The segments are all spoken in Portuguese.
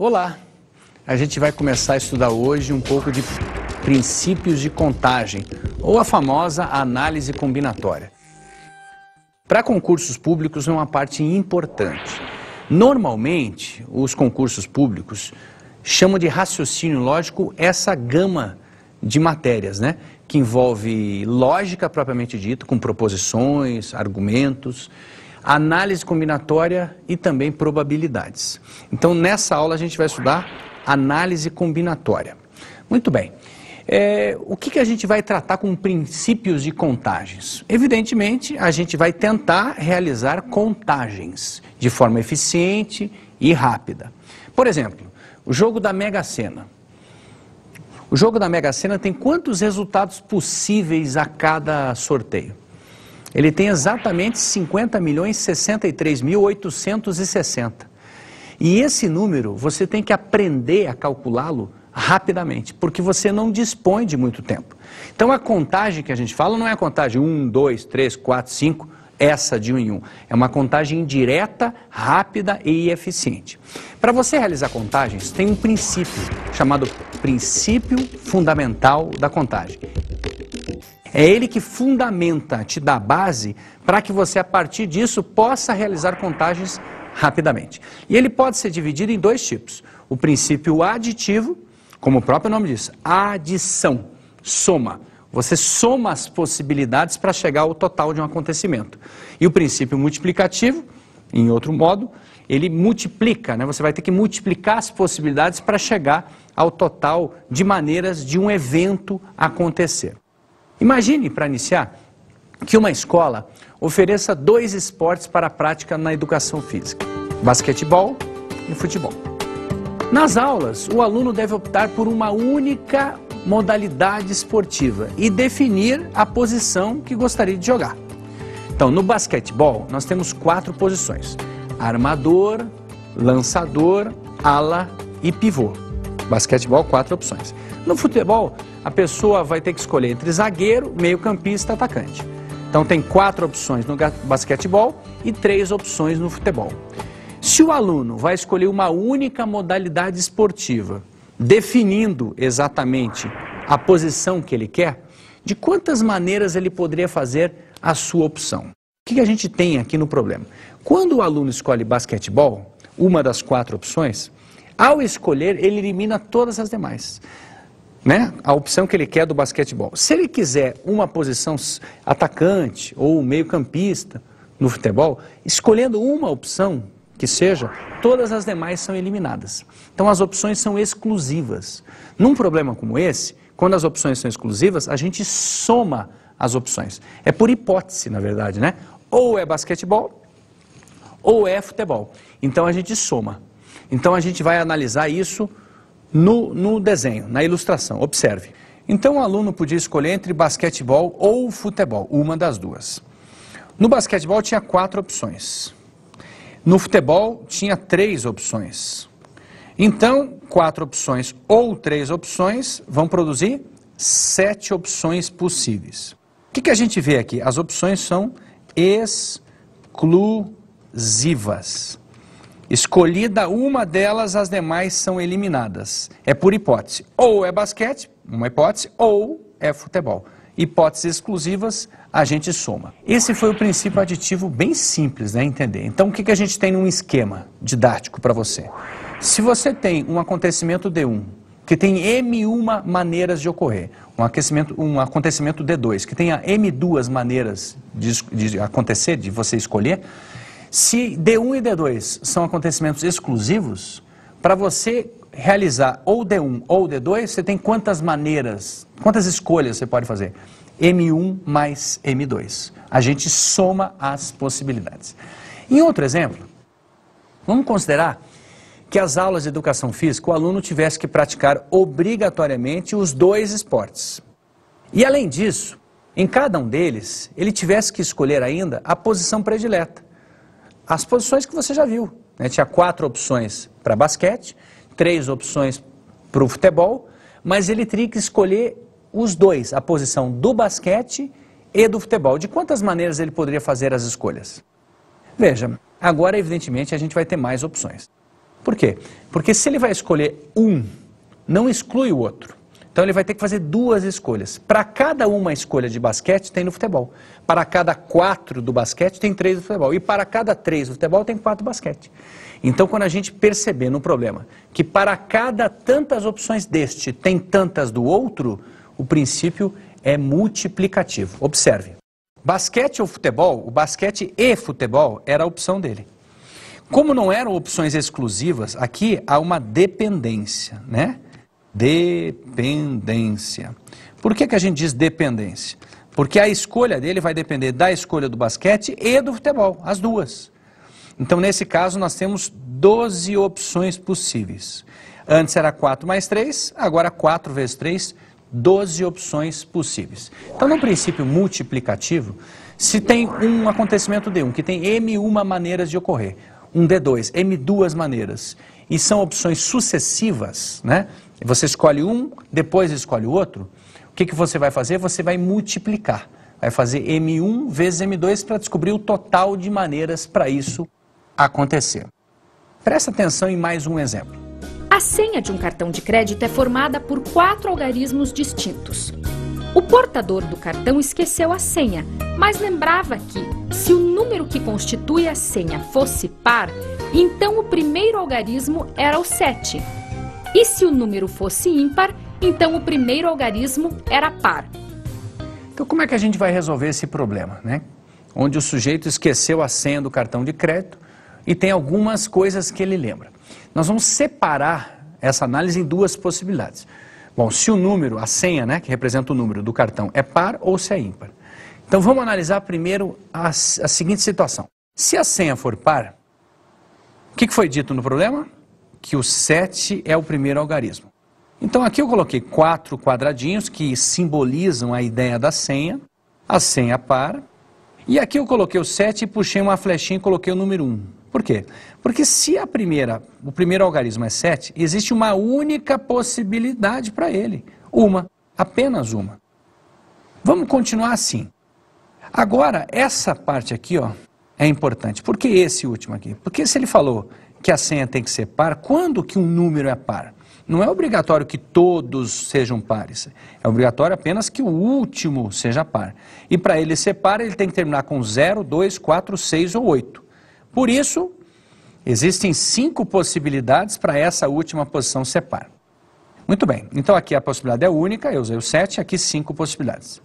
Olá! A gente vai começar a estudar hoje um pouco de princípios de contagem, ou a famosa análise combinatória. Para concursos públicos é uma parte importante. Normalmente, os concursos públicos chamam de raciocínio lógico essa gama de matérias, né? Que envolve lógica propriamente dita, com proposições, argumentos, análise combinatória e também probabilidades. Então, nessa aula a gente vai estudar análise combinatória. Muito bem. O que a gente vai tratar com princípios de contagens? Evidentemente, a gente vai tentar realizar contagens de forma eficiente e rápida. Por exemplo, o jogo da Mega Sena. O jogo da Mega Sena tem quantos resultados possíveis a cada sorteio? Ele tem exatamente 50.063.860. E esse número você tem que aprender a calculá-lo rapidamente, porque você não dispõe de muito tempo. Então a contagem que a gente fala não é a contagem 1, 2, 3, 4, 5, essa de 1 em 1. É uma contagem direta, rápida e eficiente. Para você realizar contagens, tem um princípio chamado princípio fundamental da contagem. É ele que fundamenta, te dá base para que você, a partir disso, possa realizar contagens rapidamente. E ele pode ser dividido em dois tipos. O princípio aditivo, como o próprio nome diz, adição, soma. Você soma as possibilidades para chegar ao total de um acontecimento. E o princípio multiplicativo, em outro modo, ele multiplica, né? Você vai ter que multiplicar as possibilidades para chegar ao total de maneiras de um evento acontecer. Imagine, para iniciar, que uma escola ofereça 2 esportes para a prática na educação física: basquetebol e futebol. Nas aulas, o aluno deve optar por uma única modalidade esportiva e definir a posição que gostaria de jogar. Então, no basquetebol, nós temos 4 posições: armador, lançador, ala e pivô. Basquetebol, 4 opções. No futebol, a pessoa vai ter que escolher entre zagueiro, meio-campista e atacante. Então tem 4 opções no basquetebol e 3 opções no futebol. Se o aluno vai escolher uma única modalidade esportiva, definindo exatamente a posição que ele quer, de quantas maneiras ele poderia fazer a sua opção? O que a gente tem aqui no problema? Quando o aluno escolhe basquetebol, uma das 4 opções, ao escolher, ele elimina todas as demais, né? A opção que ele quer do basquetebol. Se ele quiser uma posição atacante ou meio-campista no futebol, escolhendo uma opção que seja, todas as demais são eliminadas. Então as opções são exclusivas. Num problema como esse, quando as opções são exclusivas, a gente soma as opções. É por hipótese, na verdade, né? Ou é basquetebol, ou é futebol. Então a gente soma. Então a gente vai analisar isso no desenho, na ilustração. Observe. Então o aluno podia escolher entre basquetebol ou futebol, uma das duas. No basquetebol tinha 4 opções. No futebol tinha 3 opções. Então, 4 opções ou 3 opções vão produzir 7 opções possíveis. O que a gente vê aqui? As opções são exclusivas. Escolhida uma delas, as demais são eliminadas. É por hipótese. Ou é basquete, uma hipótese, ou é futebol. Hipóteses exclusivas, a gente soma. Esse foi o princípio aditivo bem simples, né, entender. Então, o que a gente tem num esquema didático para você? Se você tem um acontecimento D1, que tem M1 maneiras de ocorrer, um acontecimento D2, que tenha M2 maneiras de acontecer, de você escolher, se D1 e D2 são acontecimentos exclusivos, para você realizar ou D1 ou D2, você tem quantas maneiras, quantas escolhas você pode fazer? M1 mais M2. A gente soma as possibilidades. Em outro exemplo, vamos considerar que as aulas de educação física, o aluno tivesse que praticar obrigatoriamente os 2 esportes. E além disso, em cada um deles, ele tivesse que escolher ainda a posição predileta. As posições que você já viu, né? Tinha 4 opções para basquete, 3 opções para o futebol, mas ele teria que escolher os 2, a posição do basquete e do futebol. De quantas maneiras ele poderia fazer as escolhas? Veja, agora evidentemente a gente vai ter mais opções. Por quê? Porque se ele vai escolher um, não exclui o outro. Então ele vai ter que fazer duas escolhas. Para cada uma escolha de basquete tem no futebol. Para cada 4 do basquete tem 3 do futebol. E para cada 3 do futebol tem 4 do basquete. Então quando a gente perceber no problema que para cada tantas opções deste tem tantas do outro, o princípio é multiplicativo. Observe. Basquete ou futebol, o basquete e futebol era a opção dele. Como não eram opções exclusivas, aqui há uma dependência, né? Dependência. Por que a gente diz dependência? Porque a escolha dele vai depender da escolha do basquete e do futebol, as duas. Então, nesse caso, nós temos 12 opções possíveis. Antes era 4 mais 3, agora 4 vezes 3, 12 opções possíveis. Então, no princípio multiplicativo, se tem um acontecimento D1, que tem M1 maneiras de ocorrer, um D2, M2 maneiras, e são opções sucessivas, né? Você escolhe um, depois escolhe o outro, o que você vai fazer? Você vai multiplicar. Vai fazer M1 vezes M2 para descobrir o total de maneiras para isso acontecer. Presta atenção em mais um exemplo. A senha de um cartão de crédito é formada por 4 algarismos distintos. O portador do cartão esqueceu a senha, mas lembrava que, se o número que constitui a senha fosse par, então o primeiro algarismo era o 7. E se o número fosse ímpar, então o primeiro algarismo era par. Então como é que a gente vai resolver esse problema, né? Onde o sujeito esqueceu a senha do cartão de crédito e tem algumas coisas que ele lembra. Nós vamos separar essa análise em duas possibilidades. Bom, se o número, a senha, né, que representa o número do cartão, é par ou se é ímpar. Então vamos analisar primeiro a seguinte situação. Se a senha for par, o que foi dito no problema? Que o 7 é o primeiro algarismo. Então aqui eu coloquei 4 quadradinhos que simbolizam a ideia da senha, a senha par, e aqui eu coloquei o 7 e puxei uma flechinha e coloquei o número 1. Por quê? Porque se o primeiro algarismo é 7, existe uma única possibilidade para ele. Apenas uma. Vamos continuar assim. Agora, essa parte aqui, ó, é importante. Por que esse último aqui? Porque se ele falou que a senha tem que ser par, quando que um número é par? Não é obrigatório que todos sejam pares. É obrigatório apenas que o último seja par. E para ele ser par, ele tem que terminar com 0, 2, 4, 6 ou 8. Por isso, existem 5 possibilidades para essa última posição ser par. Muito bem, então aqui a possibilidade é única, eu usei o 7, aqui 5 possibilidades.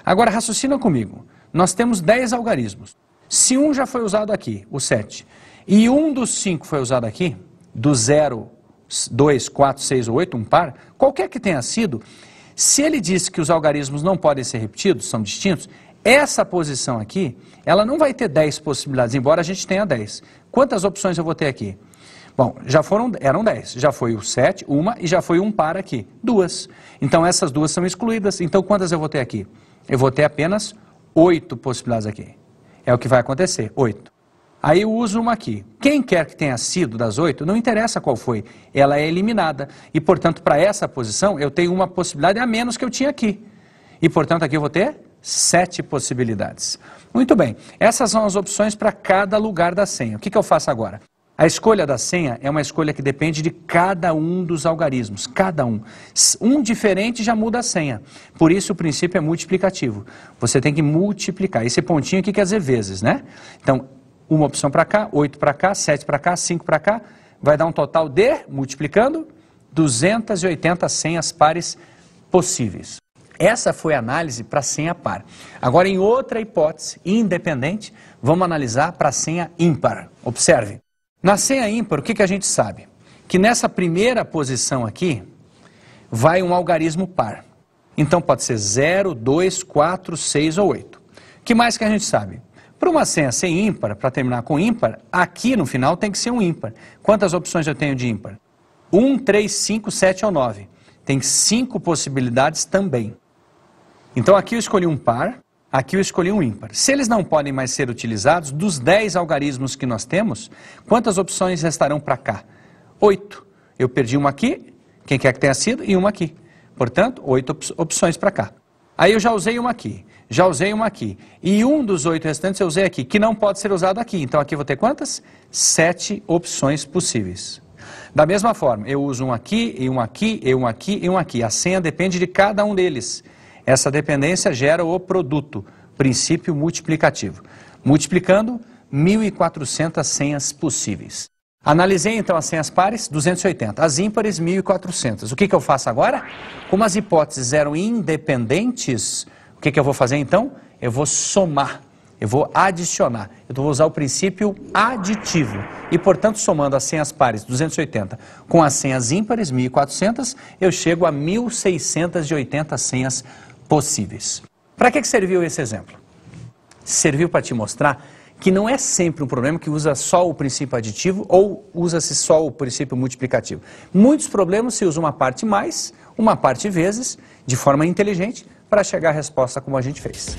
Agora raciocina comigo, nós temos 10 algarismos. Se um já foi usado aqui, o 7, e um dos 5 foi usado aqui, do 0, 2, 4, 6 ou 8, um par, qualquer que tenha sido, se ele disse que os algarismos não podem ser repetidos, são distintos, essa posição aqui, ela não vai ter 10 possibilidades, embora a gente tenha 10. Quantas opções eu vou ter aqui? Bom, eram 10. Já foi o 7, uma, e já foi um par aqui, 2. Então essas 2 são excluídas. Então quantas eu vou ter aqui? Eu vou ter apenas 8 possibilidades aqui. É o que vai acontecer, 8. Aí eu uso uma aqui. Quem quer que tenha sido das 8, não interessa qual foi, ela é eliminada. E, portanto, para essa posição, eu tenho uma possibilidade a menos que eu tinha aqui. E, portanto, aqui eu vou ter 7 possibilidades. Muito bem, essas são as opções para cada lugar da senha. O que eu faço agora? A escolha da senha é uma escolha que depende de cada um dos algarismos, cada um. Um diferente já muda a senha. Por isso o princípio é multiplicativo. Você tem que multiplicar. Esse pontinho aqui quer dizer vezes, né? Então, uma opção para cá, 8 para cá, 7 para cá, 5 para cá, vai dar um total de, multiplicando, 280 senhas pares possíveis. Essa foi a análise para a senha par. Agora, em outra hipótese, independente, vamos analisar para a senha ímpar. Observe. Na senha ímpar, o que a gente sabe? Que nessa primeira posição aqui, vai um algarismo par. Então, pode ser 0, 2, 4, 6 ou 8. O que mais que a gente sabe? Para uma senha ser ímpar, para terminar com ímpar, aqui no final tem que ser um ímpar. Quantas opções eu tenho de ímpar? 1, 3, 5, 7 ou 9. Tem 5 possibilidades também. Então aqui eu escolhi um par, aqui eu escolhi um ímpar. Se eles não podem mais ser utilizados, dos 10 algarismos que nós temos, quantas opções restarão para cá? 8. Eu perdi uma aqui, quem quer que tenha sido, e uma aqui. Portanto, 8 opções para cá. Aí eu já usei uma aqui, já usei uma aqui. E um dos 8 restantes eu usei aqui, que não pode ser usado aqui. Então aqui eu vou ter quantas? 7 opções possíveis. Da mesma forma, eu uso um aqui, e um aqui, e um aqui, e um aqui. A senha depende de cada um deles. Essa dependência gera o produto, princípio multiplicativo. Multiplicando, 1.400 senhas possíveis. Analisei então as senhas pares, 280. As ímpares, 1.400. O que eu faço agora? Como as hipóteses eram independentes, o que eu vou fazer então? Eu vou somar. Eu vou adicionar, eu vou usar o princípio aditivo. E, portanto, somando as senhas pares, 280, com as senhas ímpares, 1.400, eu chego a 1.680 senhas possíveis. Para que serviu esse exemplo? Serviu para te mostrar que não é sempre um problema que usa só o princípio aditivo ou usa-se só o princípio multiplicativo. Muitos problemas se usa uma parte mais, uma parte vezes, de forma inteligente, para chegar à resposta como a gente fez.